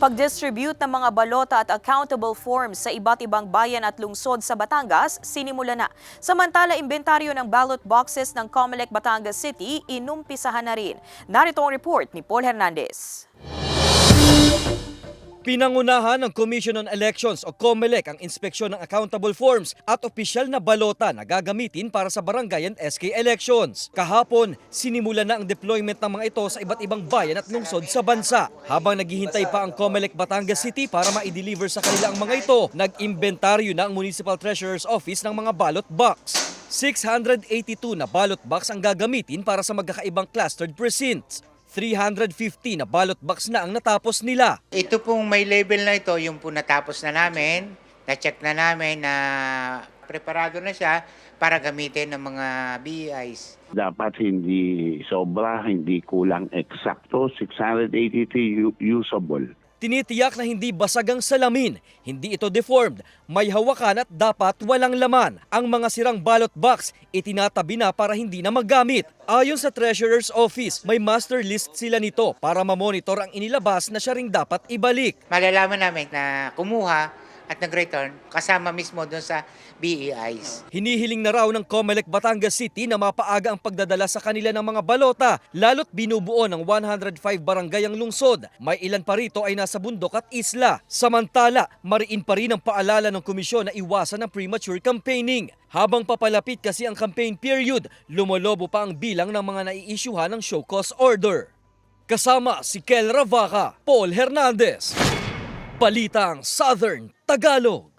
pag-distribute ng mga balota at accountable forms sa iba't ibang bayan at lungsod sa Batangas, sinimula na. Samantala, imbentaryo ng ballot boxes ng COMELEC Batangas City, inumpisahan na rin. Narito ang report ni Paul Hernandez. Pinangunahan ng Commission on Elections o COMELEC ang inspeksyon ng accountable forms at opisyal na balota na gagamitin para sa barangay and SK elections. Kahapon, sinimula na ang deployment ng mga ito sa iba't ibang bayan at lungsod sa bansa. Habang naghihintay pa ang COMELEC Batangas City para ma-deliver sa kanila ang mga ito, nag-imbentaryo na ang Municipal Treasurer's Office ng mga ballot box. 682 na ballot box ang gagamitin para sa magkakaibang clustered precincts. 350 na ballot box na ang natapos nila. Ito pong may label na ito, yung po natapos na namin, na-check na namin na preparado na siya para gamitin ng mga BEIs. Dapat hindi sobra, hindi kulang eksakto, 683 usable. Tinitiyak na hindi basag ang salamin, hindi ito deformed, may hawakan at dapat walang laman. Ang mga sirang ballot box itinatabi na para hindi na magamit. Ayon sa Treasurer's Office, may master list sila nito para mamonitor ang inilabas na siya ring dapat ibalik. Malalaman namin na kumuha at nag-return kasama mismo doon sa BEIs. Hinihiling na raw ng COMELEC Batangas City na mapaaga ang pagdadala sa kanila ng mga balota, lalo't binubuo ng 105 barangay ang lungsod. May ilan pa rito ay nasa bundok at isla. Samantala, mariin pa rin ang paalala ng komisyon na iwasan ang premature campaigning. Habang papalapit kasi ang campaign period, lumolobo pa ang bilang ng mga naiisyuhan ng show cause order. Kasama si Kel Ravaca, Paul Hernandez. Balitang Southern Tagalog.